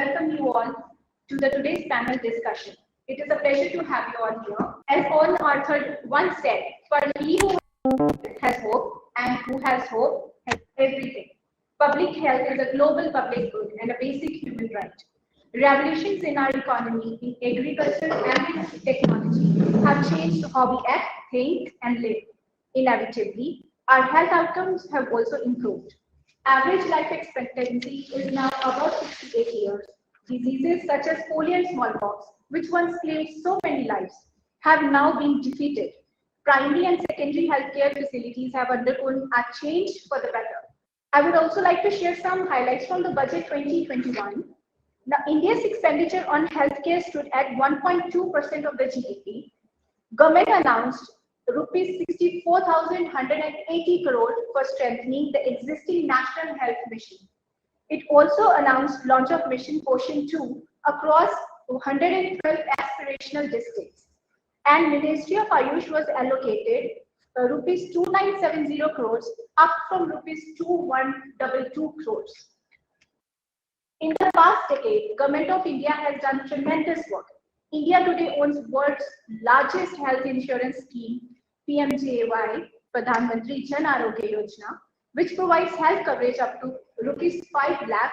welcome you all to the today's panel discussion. It is a pleasure to have you all here. As on Arthur once said, for he who has hope and who has hope has everything. Public health is a global public good and a basic human right. Revolutions in our economy, in agriculture and in technology have changed how we act, think and live. Inevitably, our health outcomes have also improved. Average life expectancy is now about 68 years. Diseases such as polio and smallpox, which once claimed so many lives, have now been defeated. Primary and secondary healthcare facilities have undergone a change for the better. I would also like to share some highlights from the budget 2021. Now, India's expenditure on healthcare stood at 1.2% of the GDP. Government announced rupees 64,180 crore for strengthening the existing National Health Mission. It also announced launch of Mission Poshan 2 across 112 aspirational districts. And Ministry of Ayush was allocated rupees 2970 crores, up from rupees 2122 crores. In the past decade, Government of India has done tremendous work. India today owns world's largest health insurance scheme, PMJAY, Pradhan Mantri Jan Arogya Yojana, which provides health coverage up to rupees 5 lakh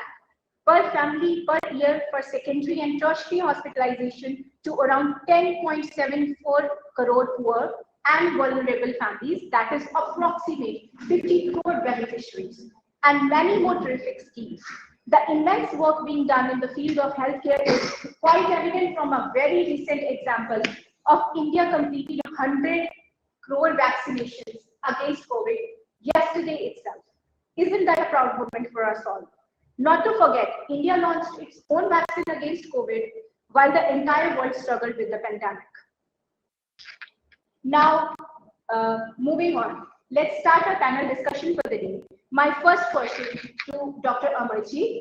per family per year for secondary and tertiary hospitalization to around 10.74 crore poor and vulnerable families, that is approximately 50 crore beneficiaries, and many more terrific schemes. The immense work being done in the field of healthcare is quite evident from a very recent example of India completing 100 crore vaccinations against COVID yesterday itself. Isn't that a proud moment for us all? Not to forget, India launched its own vaccine against COVID while the entire world struggled with the pandemic. Now, moving on, let's start our panel discussion for the day. My first question to Dr. Amarji.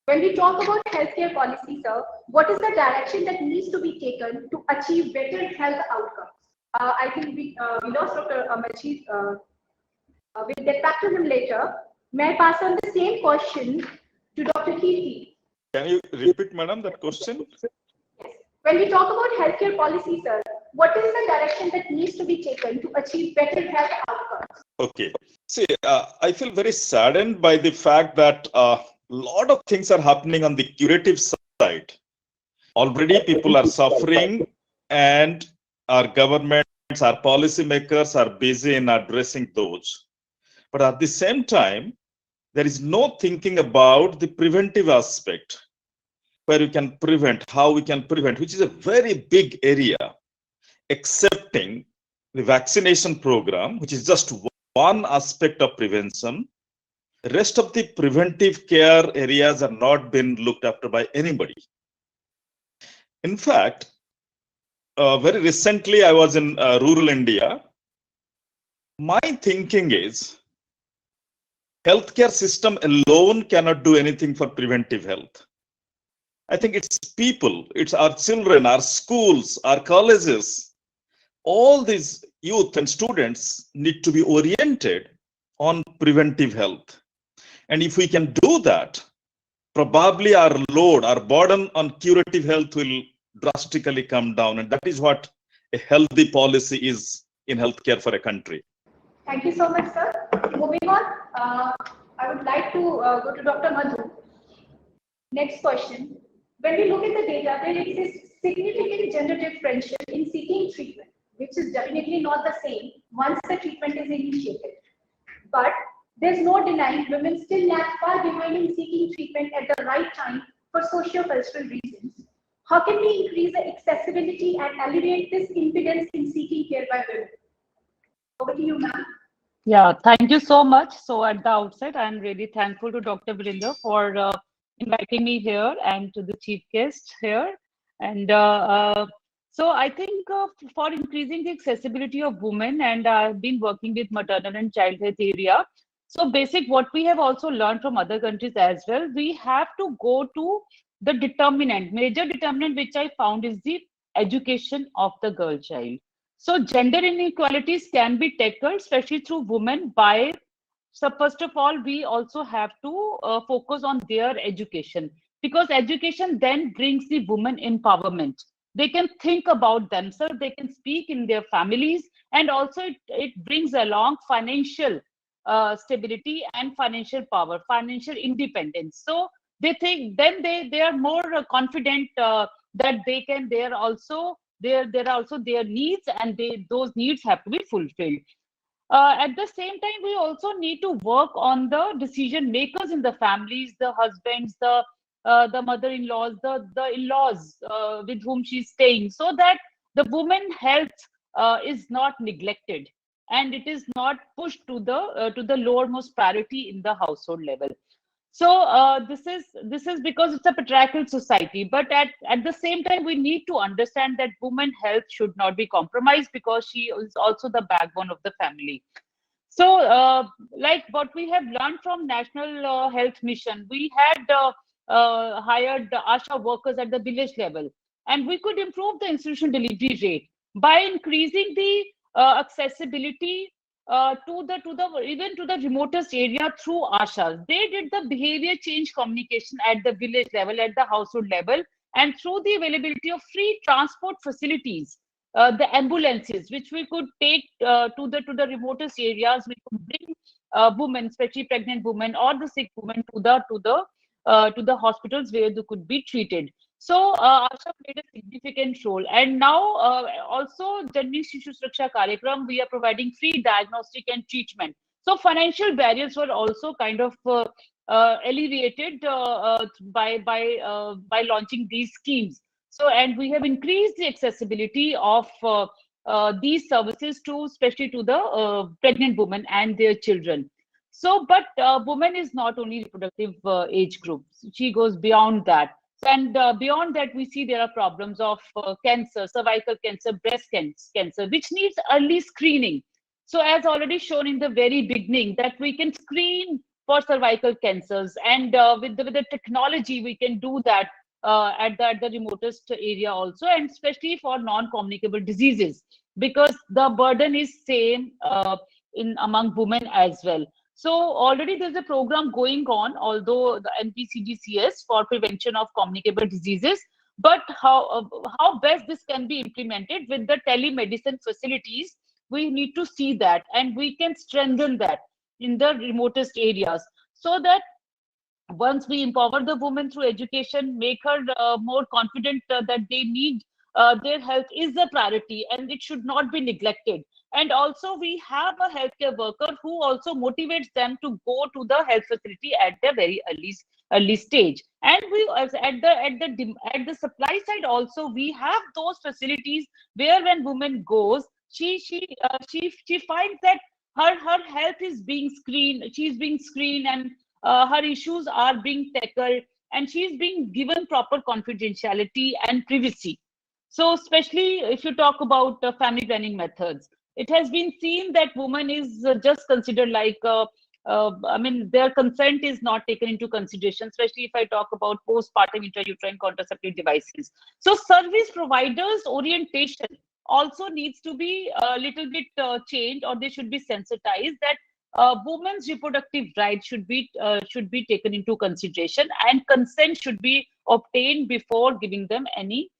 When we talk about healthcare policy, sir, what is the direction that needs to be taken to achieve better health outcomes? I think we lost Dr. Amarji. We'll get back to him later. May I pass on the same question to Dr. Kirti? Can you repeat, madam, that question? Yes. When we talk about healthcare policy, sir, what is the direction that needs to be taken to achieve better health outcomes? Okay. See, I feel very saddened by the fact that a lot of things are happening on the curative side. Already people are suffering and our governments, our policymakers are busy in addressing those. But at the same time, there is no thinking about the preventive aspect, where you can prevent, how we can prevent, which is a very big area. Accepting the vaccination program, which is just one aspect of prevention, the rest of the preventive care areas are not been looked after by anybody. In fact, very recently I was in rural India. My thinking is, healthcare system alone cannot do anything for preventive health. I think it's people, it's our children, our schools, our colleges. All these youth and students need to be oriented on preventive health. And if we can do that, probably our load, our burden on curative health will drastically come down. And that is what a healthy policy is in healthcare for a country. Thank you so much, sir. Moving on, I would like to go to Dr. Madhu. Next question. When we look at the data, there exists significant gender differential in seeking treatment, which is definitely not the same once the treatment is initiated. But there's no denying women still lag far behind in seeking treatment at the right time for socio-cultural reasons. How can we increase the accessibility and alleviate this impedance in seeking care by women? Over to you, ma'am. Yeah, thank you so much. So at the outset, I'm really thankful to Dr. Virinder for inviting me here and to the chief guest here. And so I think for increasing the accessibility of women, and I've been working with maternal and child health area. So basic, what we have also learned from other countries as well, we have to go to the determinant, major determinant, which I found is the education of the girl child. So gender inequalities can be tackled, especially through women, by so first of all, we also have to focus on their education, because education then brings the woman empowerment. They can think about themselves, they can speak in their families, and also it brings along financial stability and financial power, financial independence. So they think, then they are more confident that they can, there are also their needs, and those needs have to be fulfilled. At the same time, we also need to work on the decision makers in the families, the husbands, the mother-in-laws, the in-laws with whom she's staying, so that the woman health is not neglected, and it is not pushed to the lowermost priority in the household level. So this is because it's a patriarchal society, but at the same time, we need to understand that women health should not be compromised, because she is also the backbone of the family. So like what we have learned from National Health Mission, we had hired the ASHA workers at the village level, and we could improve the institution delivery rate by increasing the accessibility even to the remotest area through ASHAs. They did the behavior change communication at the village level, at the household level, and through the availability of free transport facilities, the ambulances, which we could take to the remotest areas, we could bring women, especially pregnant women or the sick women, to the hospitals where they could be treated. So ASHA played a significant role, and now also Janani Shishu Suraksha Karyakram, we are providing free diagnostic and treatment. So financial barriers were also kind of alleviated by launching these schemes. So, and we have increased the accessibility of these services to, especially to the pregnant women and their children. So, but women is not only reproductive age group; she goes beyond that. And beyond that, we see there are problems of cancer, cervical cancer, breast cancer, which needs early screening. So, as already shown in the very beginning, that we can screen for cervical cancers, and with the technology, we can do that at the remotest area also, and especially for non-communicable diseases, because the burden is same in among women as well. So already there's a program going on, although the NPCDCS, for prevention of communicable diseases, but how best this can be implemented with the telemedicine facilities, we need to see that, and we can strengthen that in the remotest areas, so that once we empower the woman through education, make her more confident that they need their health is a priority and it should not be neglected. And also we have a healthcare worker who also motivates them to go to the health facility at the very early stage. And we at the supply side also, we have those facilities where when woman goes, she finds that her health is being screened, she's being screened, and her issues are being tackled, and she is being given proper confidentiality and privacy. So especially if you talk about family planning methods, it has been seen that woman is just considered like, I mean, their consent is not taken into consideration, especially if I talk about postpartum intrauterine contraceptive devices. So service providers' orientation also needs to be a little bit changed, or they should be sensitized that women's reproductive rights should be taken into consideration, and consent should be obtained before giving them any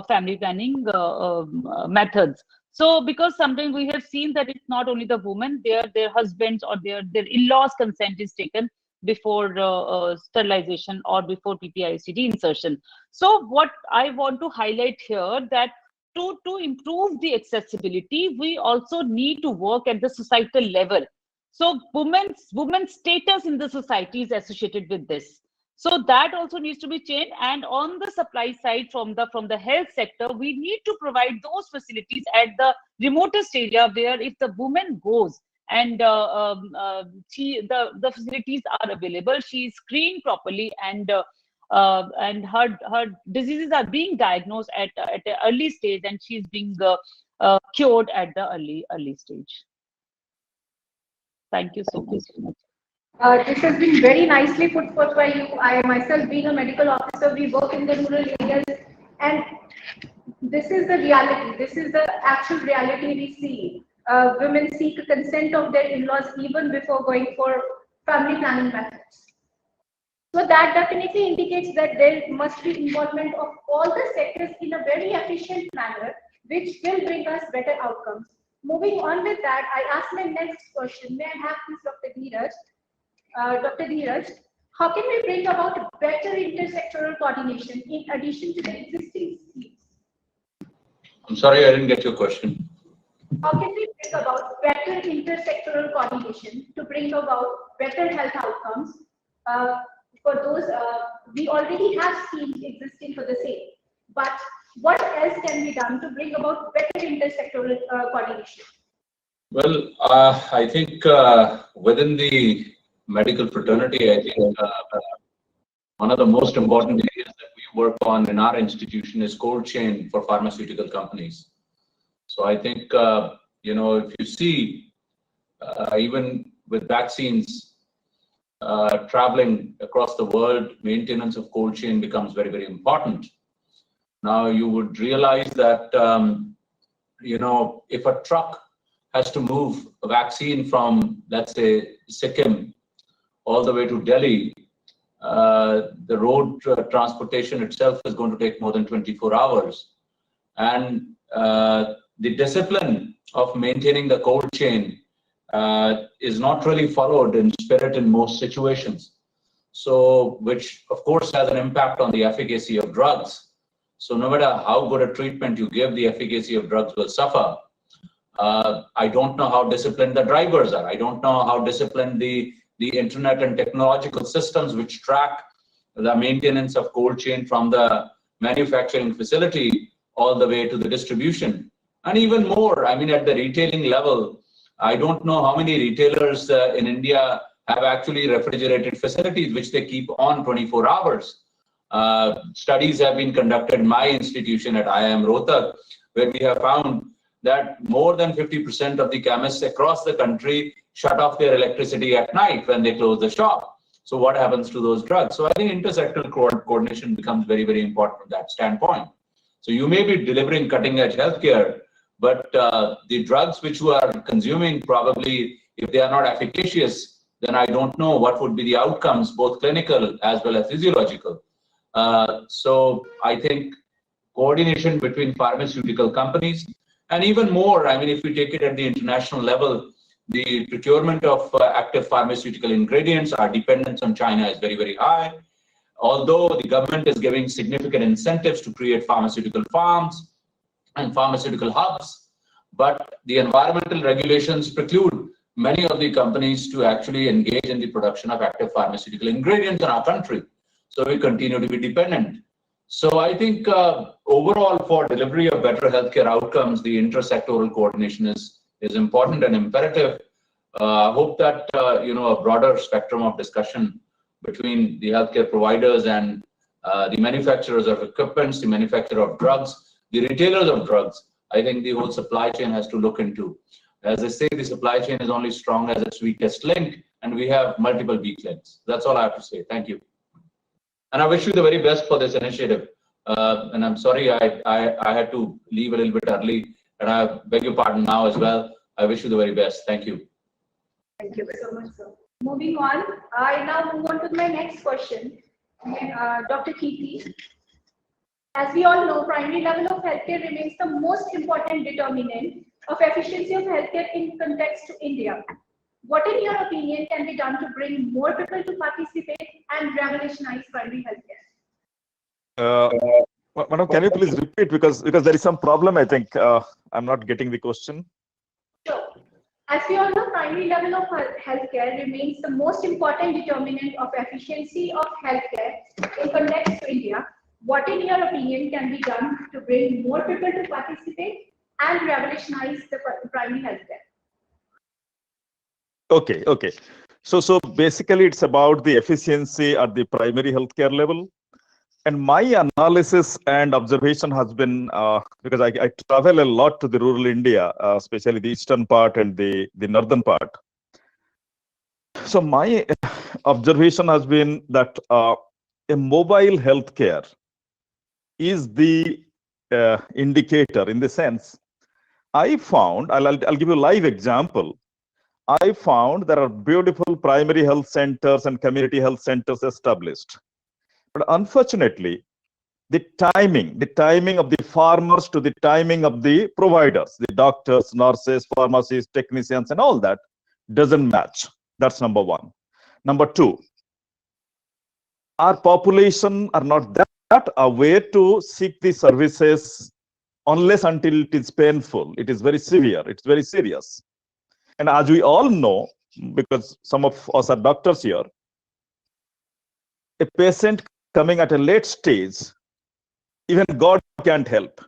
family planning methods. So because sometimes we have seen that it's not only the women, their husbands or their in-laws consent is taken before sterilization or before PPI-ICD insertion. So what I want to highlight here, that to improve the accessibility, we also need to work at the societal level. So women's status in the society is associated with this. So that also needs to be changed. And on the supply side, from the health sector, we need to provide those facilities at the remotest area, where if the woman goes and the facilities are available, she is screened properly, and her diseases are being diagnosed at an early stage, and she is being cured at the early stage. Thank you so much. This has been very nicely put forth by you. I myself, being a medical officer, we work in the rural areas, and this is the reality. This is the actual reality we see. women seek consent of their in-laws even before going for family planning methods. So that definitely indicates that there must be involvement of all the sectors in a very efficient manner, which will bring us better outcomes. Moving on with that, I ask my next question. May I have this, Dr. Dheeraj? Dr. Dheeraj, how can we bring about better intersectoral coordination in addition to the existing schemes? I'm sorry, I didn't get your question. How can we bring about better intersectoral coordination to bring about better health outcomes for those, we already have schemes existing for the same, but what else can be done to bring about better intersectoral coordination? Well, I think within the medical fraternity, I think one of the most important areas that we work on in our institution is cold chain for pharmaceutical companies. So I think, if you see, even with vaccines traveling across the world, maintenance of cold chain becomes very, very important. Now, you would realize that, if a truck has to move a vaccine from, let's say, Sikkim all the way to Delhi, the road transportation itself is going to take more than 24 hours. And the discipline of maintaining the cold chain is not really followed in spirit in most situations. So, which of course has an impact on the efficacy of drugs. So no matter how good a treatment you give, the efficacy of drugs will suffer. I don't know how disciplined the drivers are. I don't know how disciplined the internet and technological systems which track the maintenance of cold chain from the manufacturing facility all the way to the distribution. And even more, I mean, at the retailing level, I don't know how many retailers in India have actually refrigerated facilities which they keep on 24 hours. Studies have been conducted in my institution at IIM Rohtak, where we have found that more than 50% of the chemists across the country shut off their electricity at night when they close the shop. So what happens to those drugs? So I think intersectoral coordination becomes very, very important from that standpoint. So you may be delivering cutting edge healthcare, but the drugs which you are consuming, probably if they are not efficacious, then I don't know what would be the outcomes, both clinical as well as physiological. So I think coordination between pharmaceutical companies, and even more, I mean, if we take it at the international level, the procurement of active pharmaceutical ingredients, our dependence on China is very, very high. Although the government is giving significant incentives to create pharmaceutical farms and pharmaceutical hubs, but the environmental regulations preclude many of the companies to actually engage in the production of active pharmaceutical ingredients in our country. So we continue to be dependent. So I think overall, for delivery of better healthcare outcomes, the intersectoral coordination is important and imperative. I hope that a broader spectrum of discussion between the healthcare providers and the manufacturers of equipments, the manufacturer of drugs, the retailers of drugs, I think the whole supply chain has to look into. As I say, the supply chain is only strong as its weakest link, and we have multiple weak links. That's all I have to say. Thank you. And I wish you the very best for this initiative. And I'm sorry I had to leave a little bit early, and I beg your pardon now as well. I wish you the very best. Thank you. Thank you so much, sir. Moving on, I now move on to my next question. Dr. Kirti, as we all know, primary level of healthcare remains the most important determinant of efficiency of healthcare in context to India. What, in your opinion, can be done to bring more people to participate and revolutionize primary healthcare? Madam, can you please repeat, because there is some problem, I think. I'm not getting the question. Sure. As we all know, primary level of healthcare remains the most important determinant of efficiency of healthcare in context to India. What, in your opinion, can be done to bring more people to participate and revolutionize the primary healthcare? Okay. So basically, it's about the efficiency at the primary healthcare level. And my analysis and observation has been, because I travel a lot to the rural India, especially the eastern part and the northern part. So my observation has been that a mobile healthcare is the indicator, in the sense, I found, I'll give you a live example. I found there are beautiful primary health centers and community health centers established. But unfortunately, the timing of the farmers to the timing of the providers, the doctors, nurses, pharmacists, technicians, and all that doesn't match. That's number one. Number two, our population are not that aware to seek the services unless until it is painful. It is very severe. It's very serious. And as we all know, because some of us are doctors here, a patient coming at a late stage, even God can't help.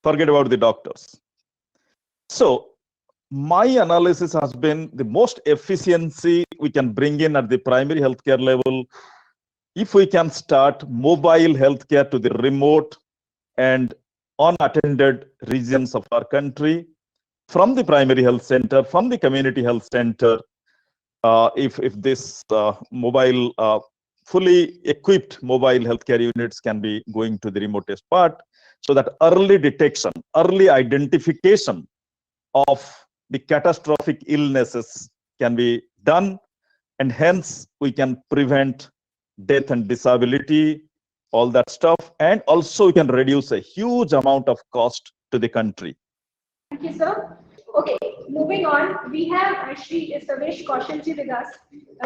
Forget about the doctors. So my analysis has been the most efficiency we can bring in at the primary healthcare level if we can start mobile healthcare to the remote and unattended regions of our country from the primary health center, from the community health center. If this mobile fully equipped mobile healthcare units can be going to the remotest part, so that early detection, early identification of the catastrophic illnesses can be done, and hence we can prevent death and disability, all that stuff, and also we can reduce a huge amount of cost to the country. Thank you, sir. Okay, moving on, we have Shri Savesh Kaushalji with us.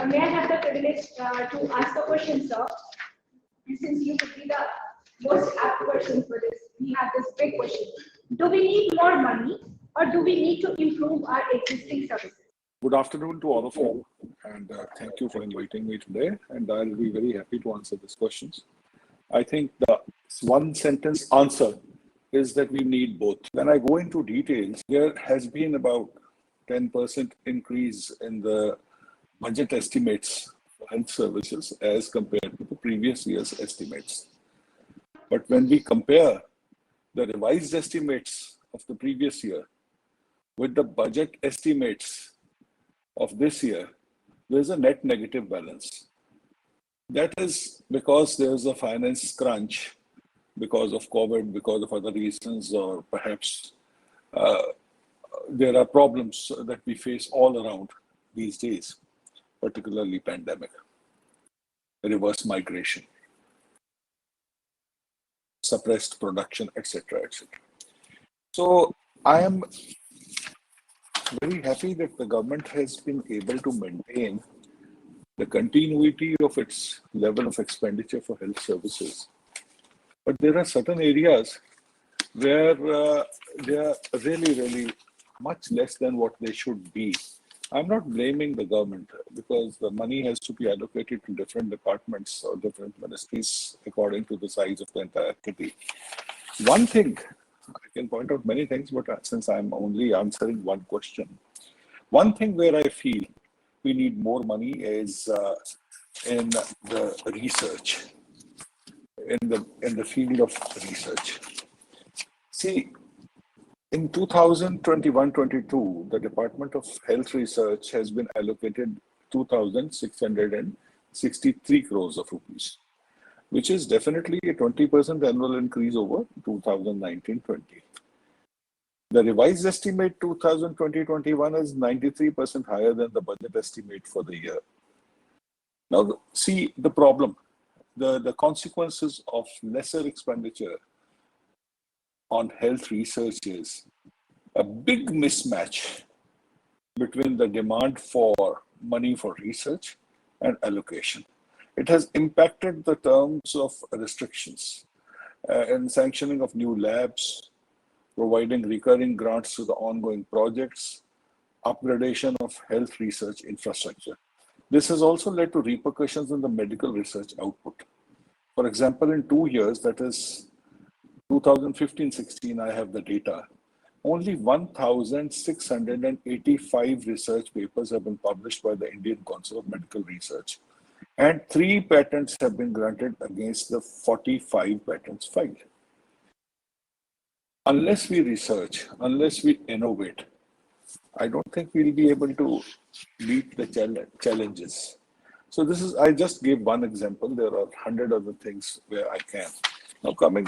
May I have the privilege to ask a question, sir? And since you would be the most apt person for this, we have this big question. Do we need more money or do we need to improve our existing services? Good afternoon to all of you, and thank you for inviting me today, and I'll be very happy to answer these questions. I think the one sentence answer is that we need both. When I go into details, there has been about 10% increase in the budget estimates for health services as compared to the previous year's estimates. But when we compare the revised estimates of the previous year with the budget estimates of this year, there's a net negative balance. That is because there's a finance crunch because of COVID, because of other reasons, or perhaps there are problems that we face all around these days, particularly pandemic, reverse migration, suppressed production, etc., etc. So I am very happy that the government has been able to maintain the continuity of its level of expenditure for health services. But there are certain areas where they are really much less than what they should be. I'm not blaming the government because the money has to be allocated to different departments or different ministries according to the size of the entire kitty. One thing, I can point out many things, but since I'm only answering one question, one thing where I feel we need more money is in the research, in the field of research. See, in 2021-22, the Department of Health Research has been allocated 2,663 crores of rupees, which is definitely a 20% annual increase over 2019-20. The revised estimate 2020-21 is 93% higher than the budget estimate for the year. Now, see the problem, the consequences of lesser expenditure on health research is a big mismatch between the demand for money for research and allocation. It has impacted the terms of restrictions and sanctioning of new labs, providing recurring grants to the ongoing projects, upgradation of health research infrastructure. This has also led to repercussions in the medical research output. For example, in 2 years, that is 2015-16, I have the data, only 1,685 research papers have been published by the Indian Council of Medical Research, and 3 patents have been granted against the 45 patents filed. Unless we research, unless we innovate, I don't think we'll be able to meet the challenges. So this is, I just gave one example. There are 100 other things where I can. Now coming,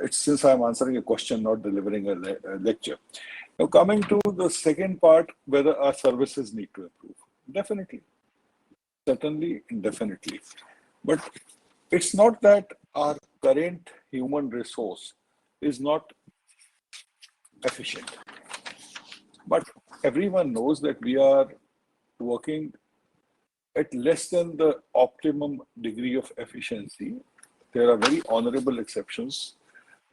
it's since I'm answering a question, not delivering a lecture. Now, coming to the second part, whether our services need to improve. Definitely, certainly, definitely. But it's not that our current human resource is not efficient. But everyone knows that we are working at less than the optimum degree of efficiency. There are very honorable exceptions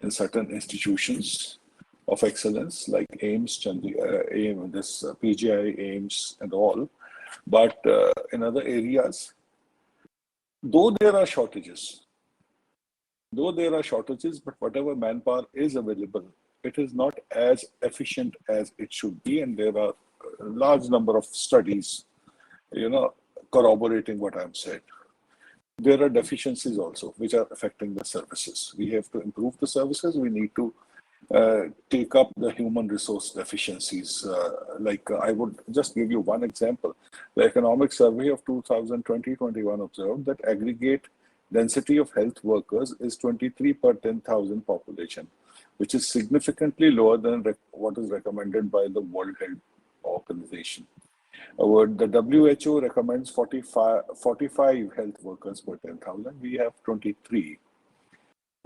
in certain institutions of excellence like AIIMS, PGI, AIIMS and all. But in other areas, though there are shortages, but whatever manpower is available, it is not as efficient as it should be. And there are a large number of studies, corroborating what I'm saying. There are deficiencies also which are affecting the services. We have to improve the services. We need to take up the human resource deficiencies. I would just give you one example. The Economic Survey of 2020-21 observed that aggregate density of health workers is 23 per 10,000 population, which is significantly lower than what is recommended by the World Health Organization. The WHO recommends 45 health workers per 10,000. We have 23.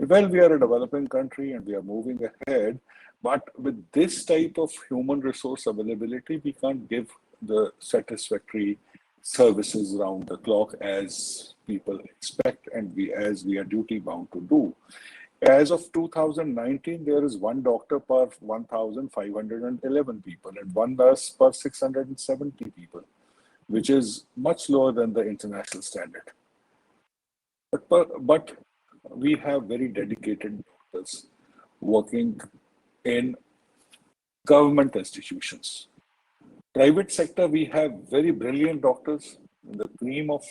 Well, we are a developing country and we are moving ahead, but with this type of human resource availability, we can't give the satisfactory services round the clock as people expect and as we are duty bound to do. As of 2019, there is one doctor per 1,511 people and one nurse per 670 people, which is much lower than the international standard. But we have very dedicated doctors working in government institutions. Private sector, we have very brilliant doctors, the cream of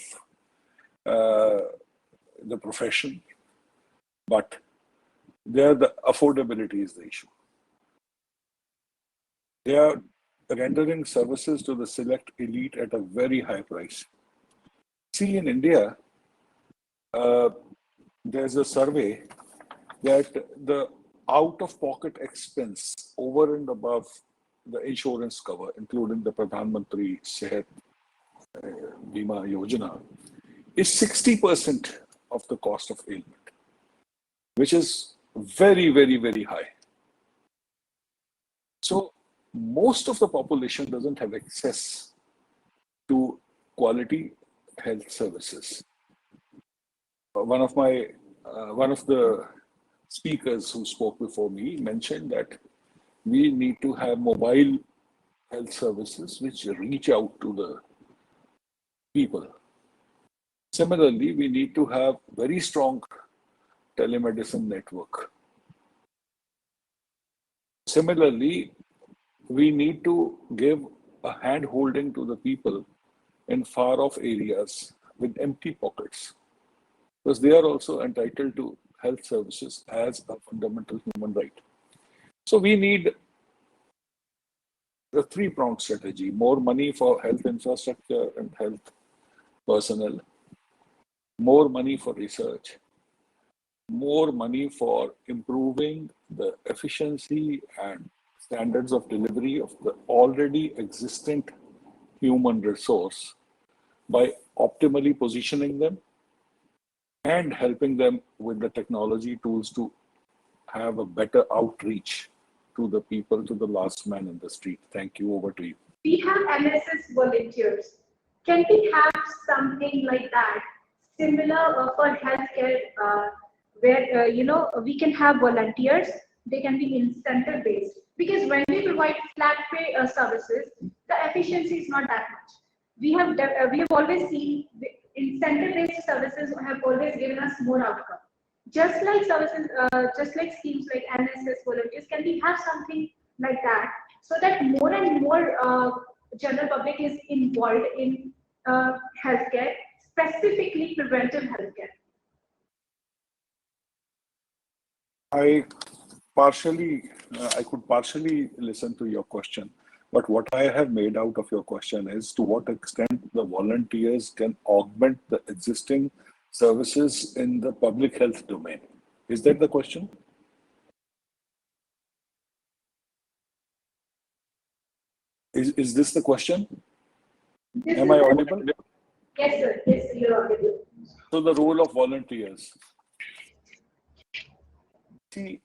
the profession, but there the affordability is the issue. They are rendering services to the select elite at a very high price. See, in India, there's a survey that the out-of-pocket expense over and above the insurance cover, including the Pradhan Mantri Sehat Bima Yojana, is 60% of the cost of ailment, which is very, very, very high. So most of the population doesn't have access to quality health services. One of the speakers who spoke before me mentioned that we need to have mobile health services which reach out to the people. Similarly, we need to have very strong telemedicine network. Similarly, we need to give a hand holding to the people in far off areas with empty pockets, because they are also entitled to health services as a fundamental human right. So we need the three-pronged strategy: more money for health infrastructure and health personnel, more money for research, more money for improving the efficiency and standards of delivery of the already existent human resource by optimally positioning them and helping them with the technology tools to have a better outreach to the people, to the last man in the street. Thank you. Over to you. We have NSS volunteers. Can we have something like that, similar for healthcare, where we can have volunteers? They can be incentive based, because when we provide flat pay services, the efficiency is not that much. We have always seen incentive based services have always given us more outcome. Just like services, just like schemes like NSS volunteers, can we have something like that so that more and more general public is involved in healthcare, specifically preventive healthcare? I could partially listen to your question, but what I have made out of your question is to what extent the volunteers can augment the existing services in the public health domain. Is that the question? Is this the question? This Am is I audible? Yes, sir. Yes, you're audible. So the role of volunteers. See,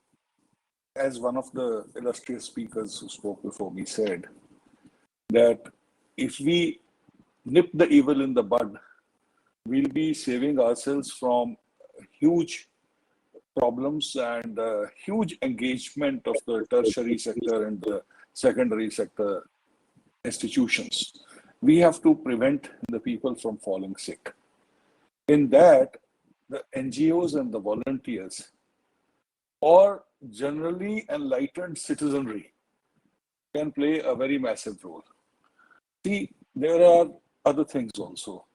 as one of the illustrious speakers who spoke before me said, that if we nip the evil in the bud, we'll be saving ourselves from huge problems and huge engagement of the tertiary sector and the secondary sector institutions. We have to prevent the people from falling sick. In that, the NGOs and the volunteers, or generally enlightened citizenry, can play a very massive role. See, there are other things also.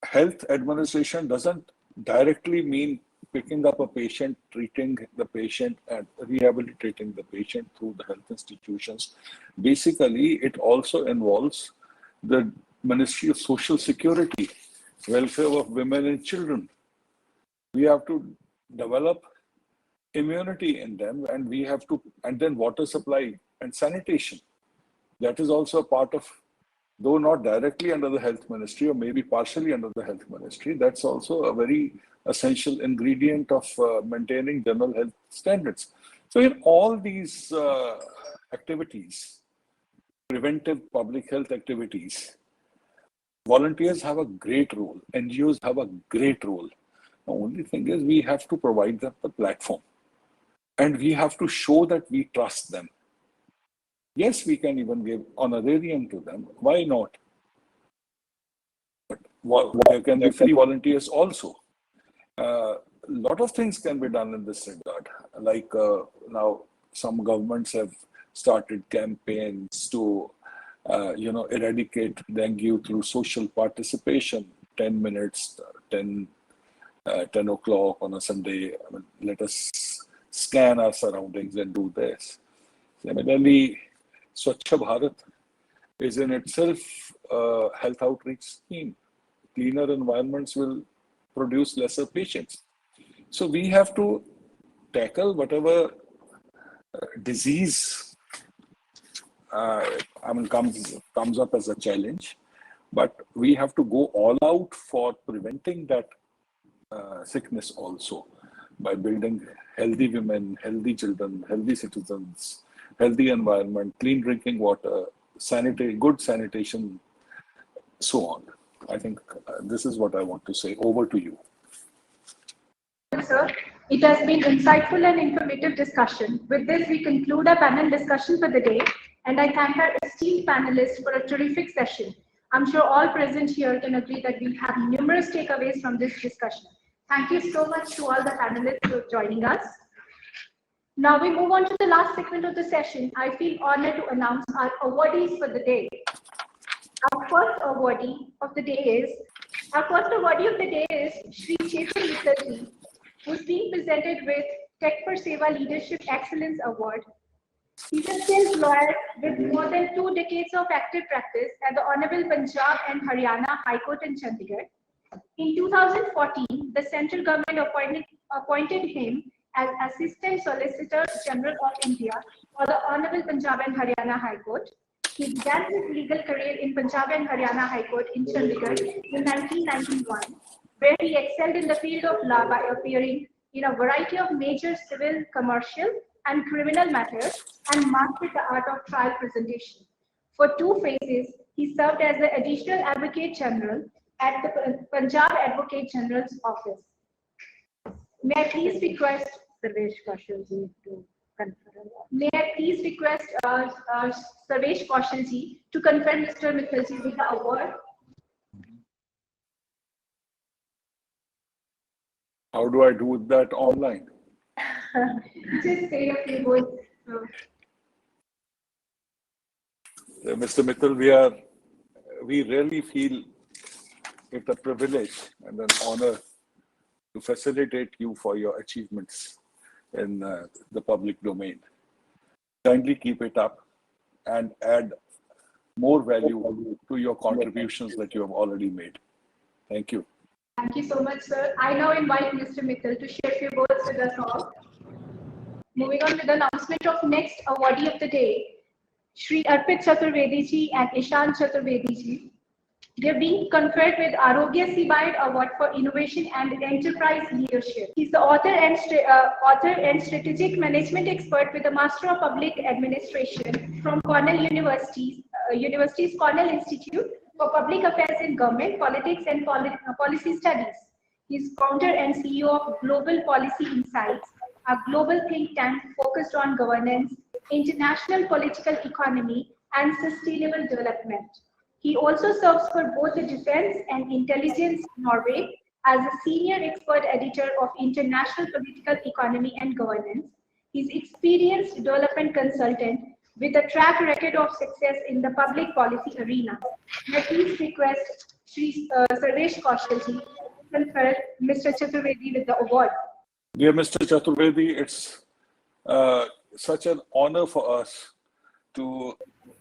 Health administration doesn't directly mean picking up a patient, treating the patient, and rehabilitating the patient through the health institutions. Basically, it also involves the Ministry of Social Security, welfare of women and children. We have to develop immunity in them, and we have to, and then water supply and sanitation. That is also a part of, though not directly under the health ministry or maybe partially under the health ministry, that's also a very essential ingredient of maintaining general health standards. So in all these activities, preventive public health activities, volunteers have a great role, NGOs have a great role. The only thing is we have to provide them the platform, and we have to show that we trust them. Yes, we can even give honorarium to them. Why not? But there can be free volunteers also. A lot of things can be done in this regard. Like now, some governments have started campaigns to, eradicate dengue through social participation. 10 minutes, 10 o'clock on a Sunday. I mean, let us scan our surroundings and do this. Similarly, Swachh Bharat is in itself a health outreach scheme. Cleaner environments will produce lesser patients. So we have to tackle whatever disease comes up as a challenge, but we have to go all out for preventing that sickness also by building healthy women, healthy children, healthy citizens, healthy environment, clean drinking water, good sanitation, so on. I think this is what I want to say. Over to you. Sir, it has been insightful and informative discussion. With this, we conclude our panel discussion for the day, and I thank our esteemed panelists for a terrific session. I'm sure all present here can agree that we have numerous takeaways from this discussion. Thank you so much to all the panelists for joining us. Now we move on to the last segment of the session. I feel honored to announce our awardees for the day. Our first awardee of the day is Shri Chetan Mittalji, who's being presented with Tech for Seva Leadership Excellence Award. He's a skilled lawyer with more than 2 decades of active practice at the Honorable Punjab and Haryana High Court in Chandigarh. In 2014, the central government appointed him as Assistant Solicitor General of India for the Honorable Punjab and Haryana High Court. He began his legal career in Punjab and Haryana High Court in Chandigarh in 1991, where he excelled in the field of law by appearing in a variety of major civil, commercial, and criminal matters and mastered the art of trial presentation. For 2 phases, he served as the Additional Advocate General at the Punjab Advocate General's office. May I please request Sarvesh Kaushalji to confer? May I please request Sarvesh Kaushalji to confer Mr. Mittalji with the award? How do I do that online? Just say a few words. Mr. Mittal, we really feel it a privilege and an honor to facilitate you for your achievements in the public domain. Kindly keep it up and add more value to your contributions that you have already made. Thank you. Thank you so much, sir. I now invite Mr. Mittal to share a few words with us all. Moving on with the announcement of next awardee of the day. Shri Arpit Chaturvedi ji and Ishan Chaturvedi ji. They are being conferred with Arogya Seabird Award for Innovation and Enterprise Leadership. He's the author and strategic management expert with a Master of Public Administration from Cornell University's Cornell Institute for Public Affairs in Government, Politics and Policy Studies. He's founder and CEO of Global Policy Insights, a global think tank focused on governance, international political economy, and sustainable development. He also serves for both the defense and intelligence Norway as a senior expert editor of International Political Economy and Governance. He's experienced development consultant with a track record of success in the public policy arena. May I please request Shri Sarvesh Kaushalji to confer Mr. Chaturvedi with the award. Dear Mr. Chaturvedi, it's such an honor for us to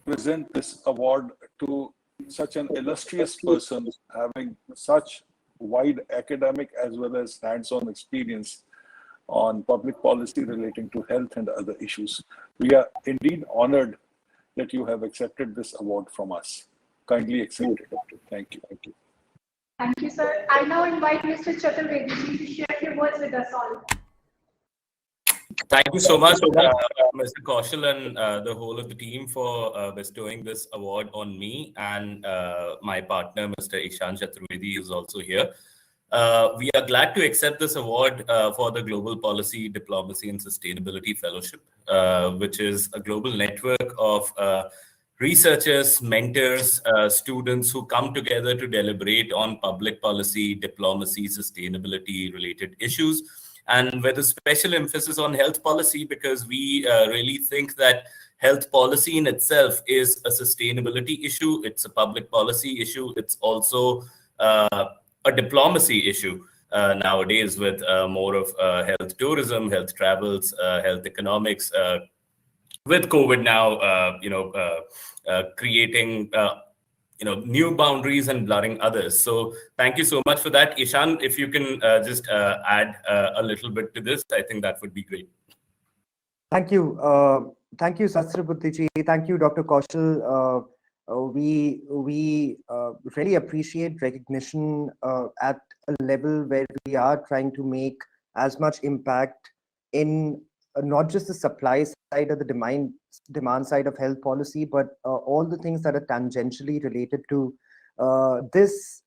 present this award to such an illustrious person having such wide academic as well as hands-on experience on public policy relating to health and other issues. We are indeed honored that you have accepted this award from us. Kindly accept it. Thank you. Thank you, sir. I now invite Mr. Chaturvedi to share your words with us all. Thank you so much, Mr. Kaushal and the whole of the team for bestowing this award on me, and my partner, Mr. Ishan Chaturvedi, is also here. We are glad to accept this award for the Global Policy, Diplomacy and Sustainability Fellowship, which is a global network of researchers, mentors, students who come together to deliberate on public policy, diplomacy, sustainability-related issues, and with a special emphasis on health policy, because we really think that health policy in itself is a sustainability issue. It's a public policy issue. It's also a diplomacy issue nowadays, with more of health tourism, health travels, health economics. With COVID now, creating new boundaries and blurring others. So thank you so much for that. Ishan, if you can just add a little bit to this, I think that would be great. Thank you. Thank you, Sahasrabuddhiji. Thank you, Dr. Kaushal. We really appreciate recognition at a level where we are trying to make as much impact in not just the supply side or the demand side of health policy, but all the things that are tangentially related to this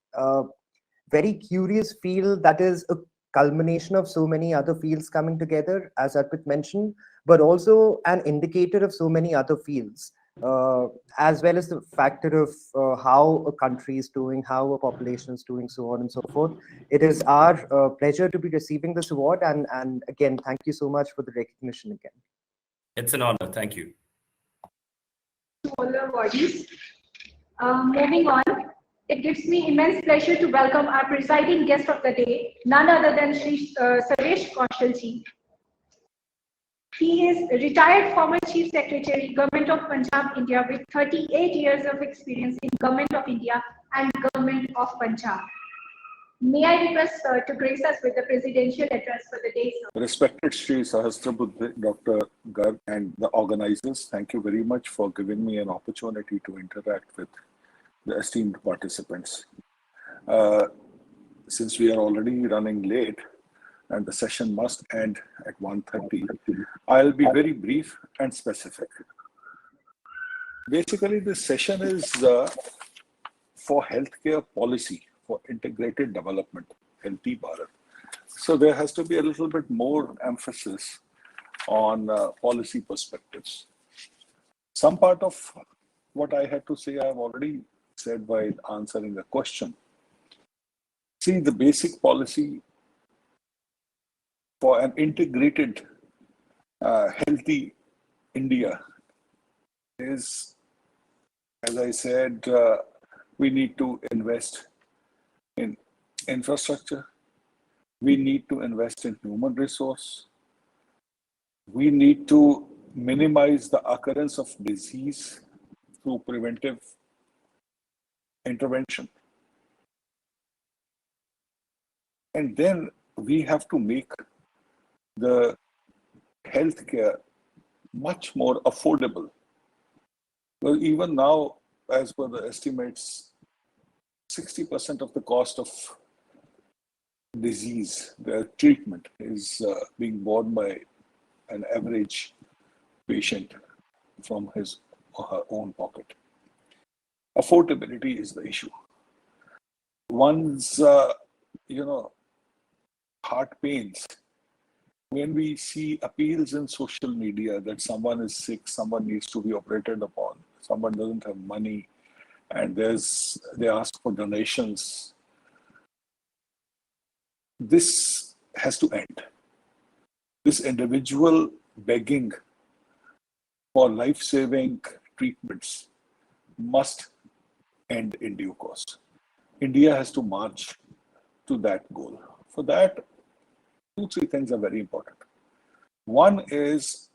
very curious field that is a culmination of so many other fields coming together, as Arpit mentioned, but also an indicator of so many other fields, as well as the factor of how a country is doing, how a population is doing, so on and so forth. It is our pleasure to be receiving this award, and again, thank you so much for the recognition again. It's an honor. Thank you. To all the awardees. Moving on, it gives me immense pleasure to welcome our presiding guest of the day, none other than Shri Sarvesh Kaushalji. He is a retired former Chief Secretary, Government of Punjab, India, with 38 years of experience in Government of India and Government of Punjab. May I request sir to grace us with the presidential address for the day, sir. Respected Shri Sahasrabuddhe, Dr. Garg, and the organizers, thank you very much for giving me an opportunity to interact with the esteemed participants. Since we are already running late and the session must end at 1:30, I'll be very brief and specific. Basically, this session is for healthcare policy, for integrated development, Healthy Bharat. So there has to be a little bit more emphasis on policy perspectives. Some part of what I had to say, I've already said by answering the question. See, the basic policy for an integrated, healthy India is, as I said, we need to invest in infrastructure. We need to invest in human resource. We need to minimize the occurrence of disease through preventive intervention. And then we have to make the healthcare much more affordable Well, even now, as per the estimates, 60% of the cost of disease, the treatment, is being borne by an average patient from his or her own pocket. Affordability is the issue. One's, heart pains, when we see appeals in social media that someone is sick, someone needs to be operated upon, someone doesn't have money, and they ask for donations. This has to end. This individual begging for life-saving treatments must end in due course. India has to march to that goal. For that, 2-3 things are very important. One is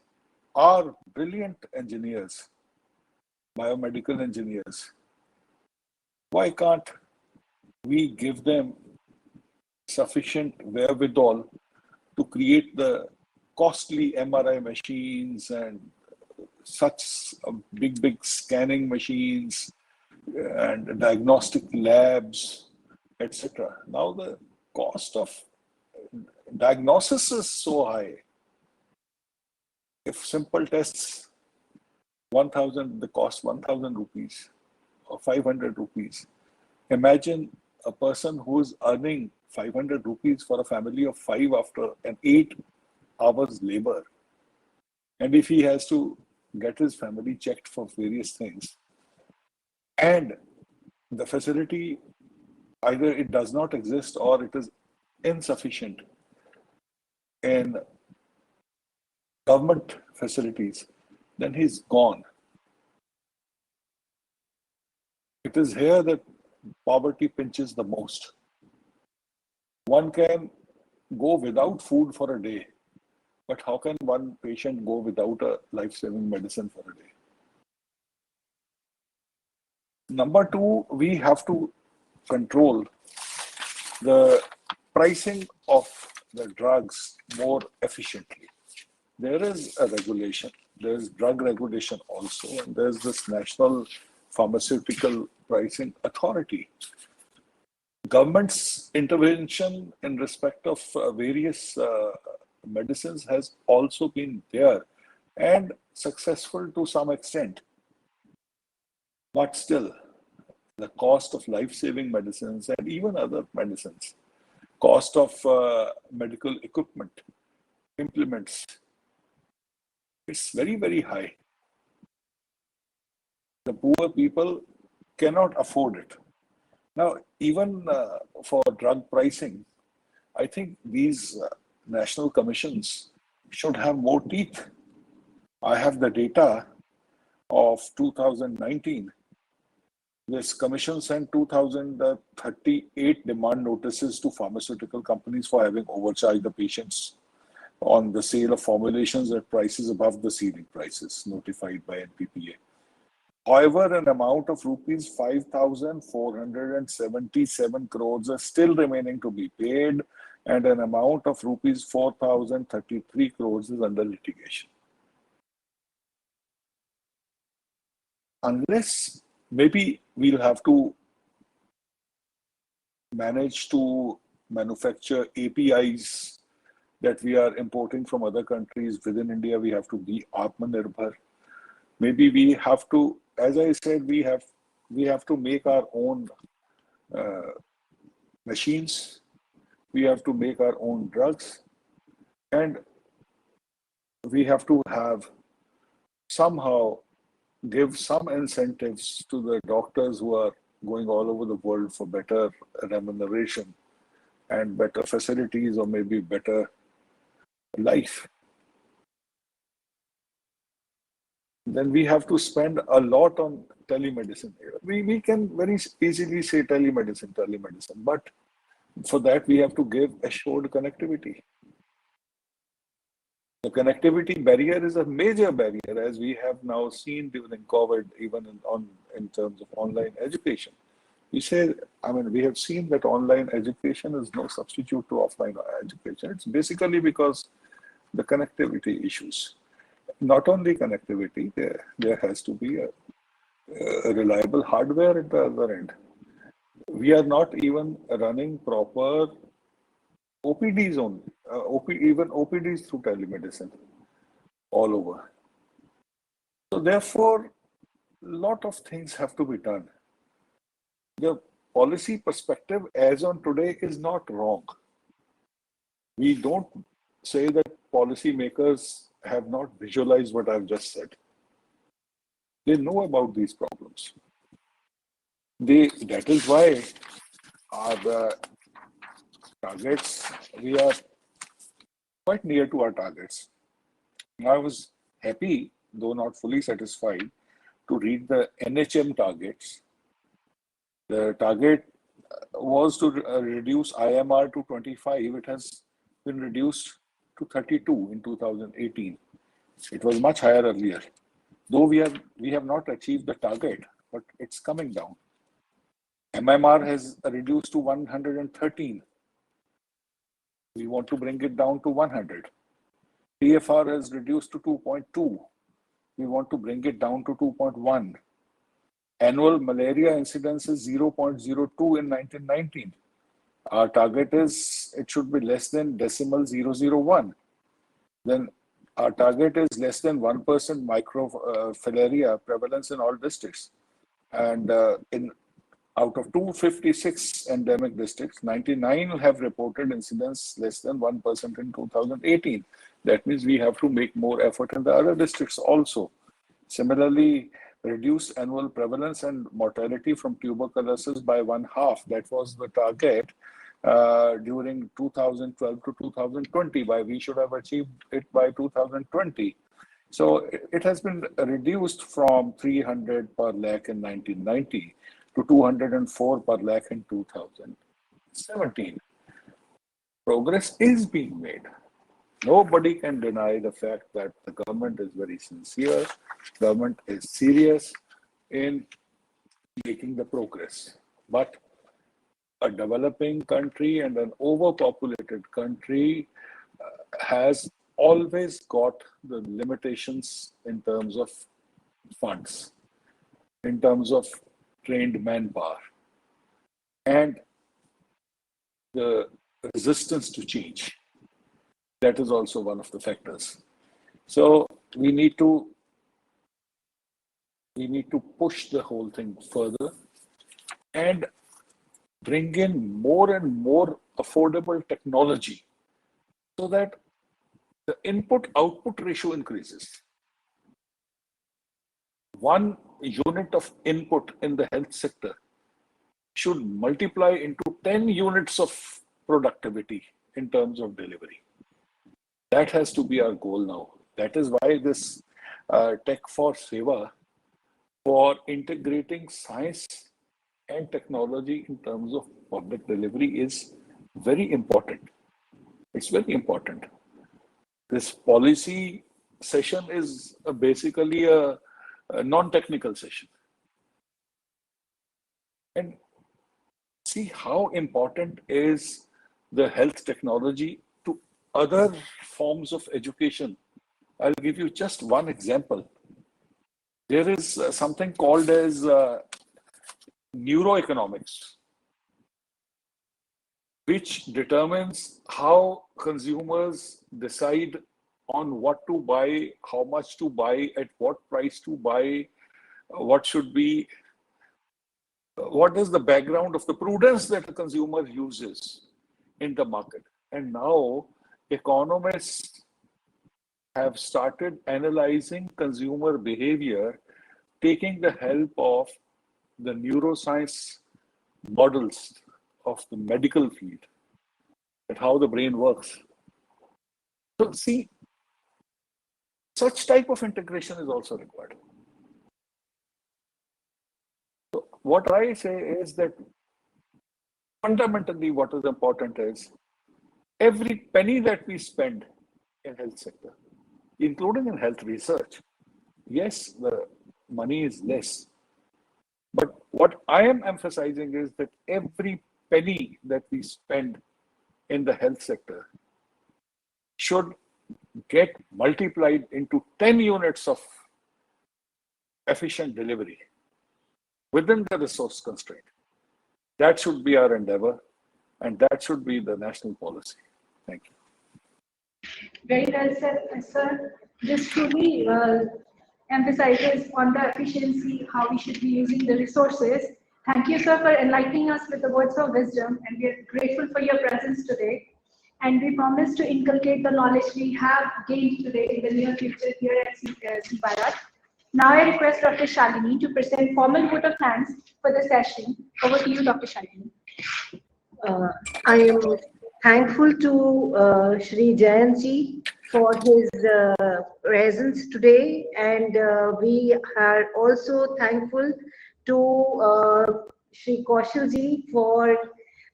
our brilliant engineers, biomedical engineers. Why can't we give them sufficient wherewithal to create the costly MRI machines and such big scanning machines and diagnostic labs, etc. Now the cost of diagnosis is so high. If simple tests, they cost 1,000 rupees or 500 rupees. Imagine a person who is earning 500 rupees for a family of 5 after an 8 hours labor. And if he has to get his family checked for various things, and the facility, either it does not exist or it is insufficient in government facilities, then he's gone. It is here that poverty pinches the most. One can go without food for a day, but how can one patient go without a life-saving medicine for a day? Number two, we have to control the pricing of the drugs more efficiently. There is a regulation. There is drug regulation also, and there's this National Pharmaceutical Pricing Authority. Government's intervention in respect of various medicines has also been there and successful to some extent. But still, the cost of life-saving medicines and even other medicines, cost of medical equipment, implements, it's very, very high. The poor people cannot afford it. Now, even for drug pricing, I think these national commissions should have more teeth. I have the data of 2019. This commission sent 2,038 demand notices to pharmaceutical companies for having overcharged the patients on the sale of formulations at prices above the ceiling prices notified by NPPA. However, an amount of rupees 5,477 crores is still remaining to be paid, and an amount of rupees 4,033 crores is under litigation. Unless maybe we'll have to manage to manufacture APIs that we are importing from other countries within India, we have to be Atmanirbhar. Maybe we have to, as I said, we have to make our own machines. We have to make our own drugs, and we have to have somehow give some incentives to the doctors who are going all over the world for better remuneration and better facilities, or maybe better life. Then we have to spend a lot on telemedicine. We can very easily say telemedicine, but for that we have to give assured connectivity. The connectivity barrier is a major barrier, as we have now seen during COVID, even in terms of online education. We have seen that online education is no substitute to offline education. It's basically because the connectivity issues. Not only connectivity, there has to be a reliable hardware at the other end. We are not even running proper OPDs only, even OPDs through telemedicine all over. So therefore, a lot of things have to be done. The policy perspective as on today is not wrong. We don't say that policymakers have not visualized what I've just said. They know about these problems. That is why our targets, we are quite near to our targets. I was happy, though not fully satisfied, to read the NHM targets. The target was to reduce IMR to 25. It has been reduced to 32 in 2018. It was much higher earlier. Though we have not achieved the target, but it's coming down. MMR has reduced to 113. We want to bring it down to 100. TFR has reduced to 2.2. We want to bring it down to 2.1. Annual malaria incidence is 0.02 in 1919. Our target is, it should be less than decimal 001. Then our target is less than 1% microfilaria prevalence in all districts. And out of 256 endemic districts, 99 have reported incidence less than 1% in 2018. That means we have to make more effort in the other districts also. Similarly, reduce annual prevalence and mortality from tuberculosis by 1/2. That was the target during 2012 to 2020, by we should have achieved it by 2020. So it has been reduced from 300 per lakh in 1990 to 204 per lakh in 2017. Progress is being made. Nobody can deny the fact that the government is very sincere, government is serious in making the progress. But a developing country and an overpopulated country has always got the limitations in terms of funds, in terms of trained manpower, and the resistance to change. That is also one of the factors. So we need to push the whole thing further and bring in more and more affordable technology so that the input-output ratio increases. 1 unit of input in the health sector should multiply into 10 units of productivity in terms of delivery. That has to be our goal now. That is why this Tech for Seva, for integrating science and technology in terms of public delivery, is very important. It's very important. This policy session is basically a non-technical session. And see how important is the health technology to other forms of education. I'll give you just one example. There is something called as neuroeconomics, which determines how consumers decide on what to buy, how much to buy, at what price to buy, what should be, what is the background of the prudence that a consumer uses in the market. And now economists have started analyzing consumer behavior, taking the help of the neuroscience models of the medical field, at how the brain works. So see, such type of integration is also required. So what I say is that fundamentally what is important is every penny that we spend in health sector, including in health research, yes, the money is less. But what I am emphasizing is that every penny that we spend in the health sector should get multiplied into 10 units of efficient delivery. within the resource constraint. That should be our endeavor, and that should be the national policy. Thank you. Very well said, sir. This truly emphasizes on the efficiency, how we should be using the resources. Thank you, sir, for enlightening us with the words of wisdom, and we are grateful for your presence today. And we promise to inculcate the knowledge we have gained today in the near future here at CBharat. Now I request Dr. Shalini to present formal vote of thanks for the session. Over to you, Dr. Shalini. I am thankful to Shri Jayantji for his presence today, and we are also thankful to Shri Kaushalji for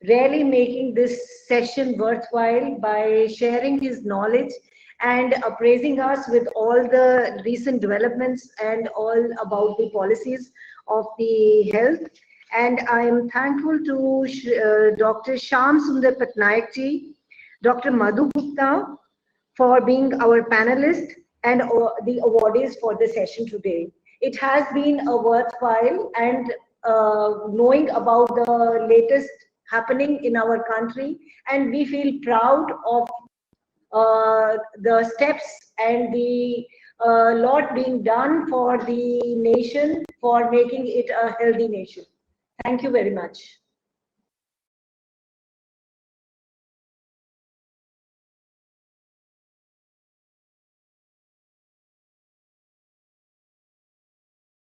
really making this session worthwhile by sharing his knowledge and appraising us with all the recent developments and all about the policies of the health. And I am thankful to Dr. Shyam Sundar Patnaik ji, Dr. Madhu Gupta for being our panelist and the awardees for the session today. It has been a worthwhile, and knowing about the latest happening in our country, and we feel proud of the steps and the lot being done for the nation for making it a healthy nation. Thank you very much.